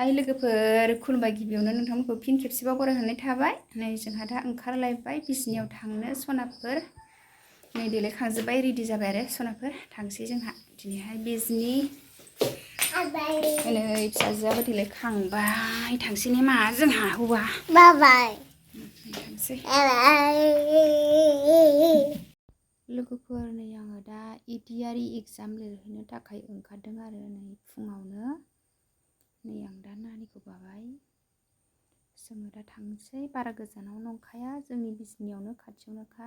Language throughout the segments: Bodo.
हाय लोगोफोर खुलुमबाय गिबियावनो नोंथांमोनखौ फिन खेबसेबाव बरायनानै थाबाय नै जोंहा दा ओंखारलायबाय बिजनियाव थांनो सनाफोर नै देलायखांजोब्बाय रेडि जाबाय आरो सनाफोर थांसै जोंहा दिनैहाय बिजनि नै फिसाजोआबो देलायखांबाय थांसै ने मा जोंहा हौवा बाबाय थांसै लोगोफोर नै आङो दा इडियारि एग्जाम लिरहैनो थाखाय ओंखारदों आरो नै फुङावनो नै आं दा नानिखौ बाबाय जोङो दा थांसै बारा गोजानाव नंखाया जोंनि बिजनियावनो खाथियावनोखा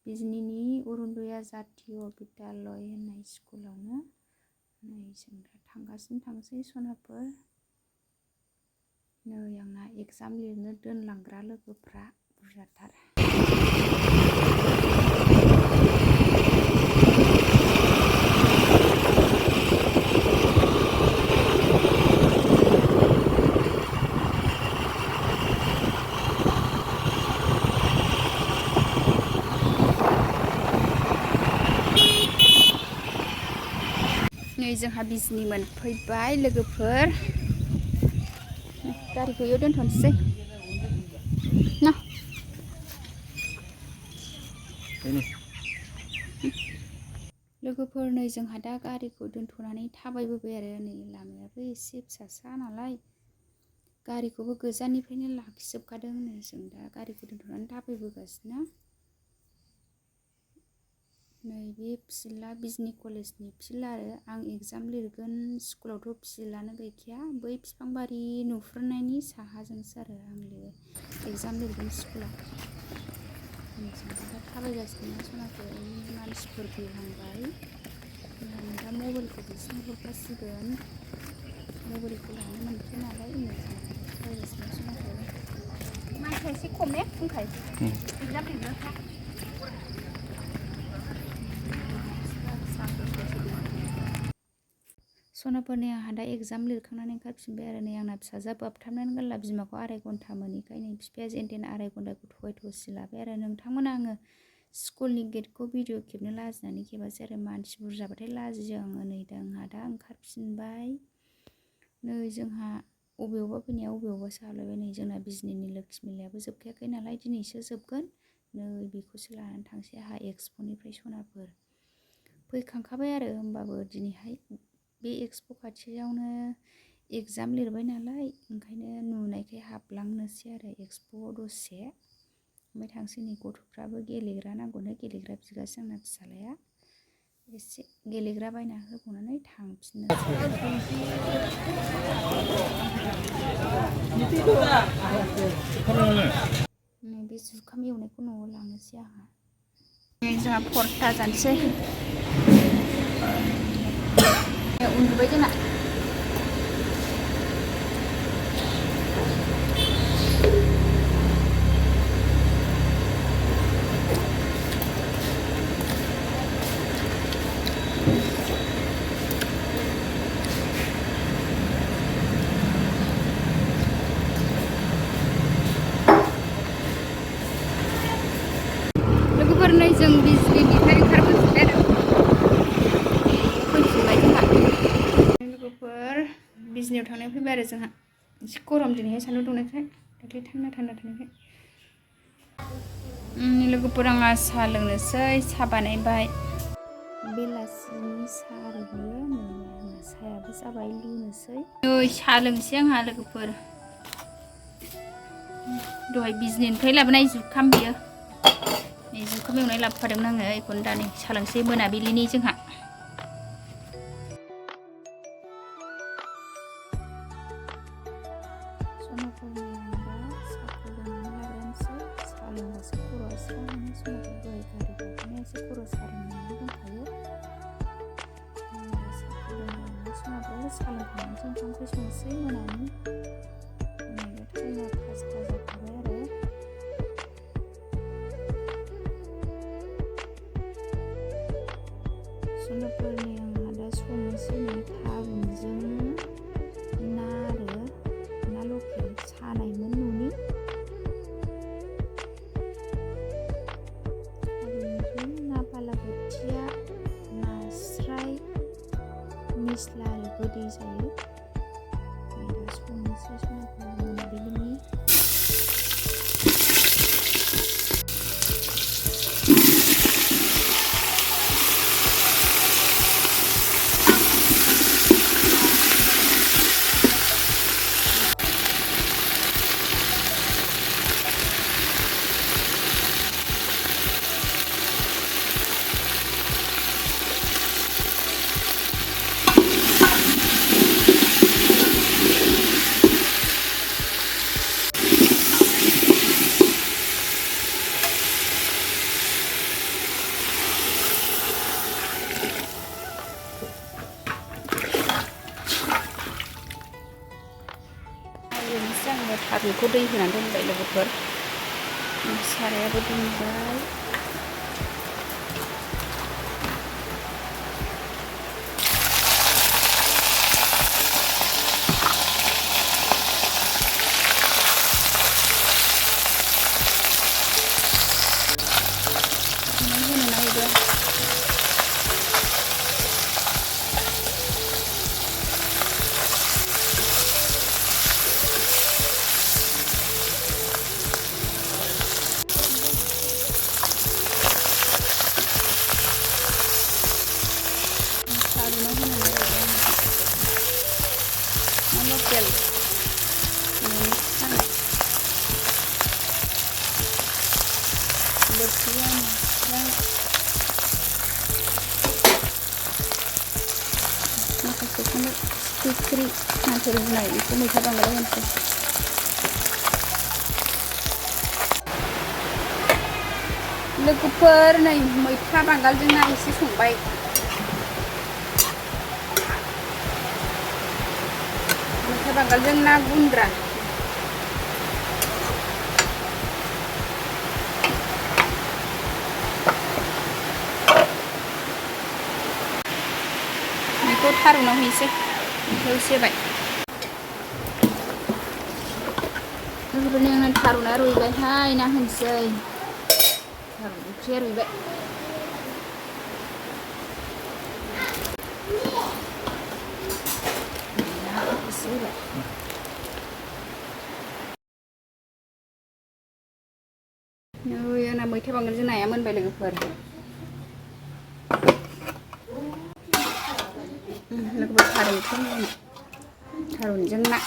बिजनिनि अरुण'दय जातीय बिद्यालय होननाय स्कुलावनो नै जों दा थांगासिनो थांसै सनाफोर नै आंना एग्जाम लिरनो दोनलांग्रा लोगोफ्रा बुरजाथार नै जोंहा बिजनि मोनफैबाय लोगोफोर गारिखौ इयाव दोनथ'नोसै ना लोगोफोर नै जोंहा दा गारिखौ दोनथ'नानै थाबायबोबाय आरो नै लामायाबो एसे फिसासा नालाय गारिखौबो गोजाननिफ्रायनो लाखिजोबखादों नै जों दा गारिखौ दोनथ'नानै थाबायबोगासिनो नै बे फिल्डआ बिजनि कलेजनि फिल्ड आरो आं एग्जाम लिरगोन स्कुलावथ' फिल्डआनो गैखाया बै बिफांबारि नुहुरनायनि साहाजोंसो आरो आं एग्जाम लिरगोन स्कुला जों दा थाबायगासिनो सनाफोर मानसिफोर फैहांबाय आं दा मबाइलखौ बिसोरनो हरखासिगोन मबाइलखौ लानो मोनखाया नालाय नै जों दा थाबायगासिनो सनाफोर मानसिया एसे खम ने बुंखायो एग्जाम लिरनोखा सनाफोरनि आंहा दा एग्जाम लिरखांनानै ओंखारफिनबाय आरो नै आंना फिसाजोआ बाबथाबनानै गारला बिमाखौ आराय घन्टा मोनैखाय नै बिफाया जेन थेन आराय घन्टाखौ थगाय थसि लाबाय आरो नोंथांमोना आङो स्कुलनि गेटखौ भिडिअ खेबनो लाजिनानै खेबासै आरो मानसि बुरजाबाथाय लाजियो आङो नै दा आंहा दा ओंखारफिनबाय नै जोंहा अबेयावबा फैनाया अबेयावबासो हाबलायबाय नै जोंना बिजनिनि लोखि मेलायाबो जोबखायाखै नालाय दिनैसो जोबगोन नै बेखौसो लानानै थांसै आंहा एक्सप'निफ्राय सनाफोर फैखांखाबाय आरो होमबाबो दिनैहाय बे एक्सप' खाथियावनो एग्जाम लिरबाय नालाय ओंखायनो नुनायखाय हाबलांनोसै आरो एक्सप'आव दसे ओमफ्राय थांसै नै गथ'फ्राबो गेलेग्रा नांगौनो गेलेग्रा बिगासिनो आंना फिसालाया एसे गेलेग्रा बायना होबावनानै थांफिननोसै नै बे जुखाम एवनायखौ न'आव लांनोसै आंहा जोंहा परथा जानोसै उन्दुबाय जोंना लोगोफोर नै जों बिजनिनिफ्राय ओंखारबोफिनबाय आरो फैफिनबाय जोंहा लोगोफोर बिजनियाव थांनाय फैबाय आरो जोंहा एसे गरम दिनैहाय सान्दुं दुंनायखाय दाख्लै थान्दा थानायखाय लोगोफोर आंहा साहा लोंनोसै साहा बानायबाय बेलासिनि साहा आरो बियो नै आंना साहायाबो जाबाय लुनोसै नै साहा लोंसै आंहा लोगोफोर दहाय बिजनिनिफ्राय लाबोनाय जुखाम बियो नै जुखाम एवनाय लाबोफादोंमोन आङो बेखौनो दा नै साहा लोंसै मोनाबिलिनि जोंहा सनाफोरनि आं दा साहाखौ लोंनानै लाग्रोनोसै साहा लोंबासो खर'आ स्रां मोनो सनाफोर दहाय गारि गाखोनाया एसे खर' सादोंनानै दंखायो साहाखौ लोंनानै सनाफोर साहा लोंखांनानैसो ओंखाम ओंख्रि संसै मोनानि नै दा टाइमा 5ता जाखाबाय आरो सनाफोरनि आंहा दा संनोसै नै थारुनजों ना आरो ना लकेल सानायमोन न'नि थारुनजों ना बालाबोथिया नास्राय निस्ला आरो गोदै जायो नै दा आङो थारुनखौ दै होनानै दोनबाय लोगोफोर सारायाबो दुंबाय होनो नागिरदों थारुनाव होनो नागिरदों लकेल न'नि खानाय बोथियानो माखासे फिथिख्रि नाथुर रुनाय बेखौ मैथा बांगाल होनोसै लोगोफोर नै मैथा बांगालजों ना एसे संबाय मैथा बांगालजों ना गुन्द्रा बेखौ थारुनाव हैसै एसे होबाय लोगोफोरनि आंना थारुना रुइबायहाय ना होनोसै थारुन ओंख्रिया रुइबाय एसे होबाय नै आंना मैथा बांगालजों नाया मोनबाय लोगोफोर थारुनजों ना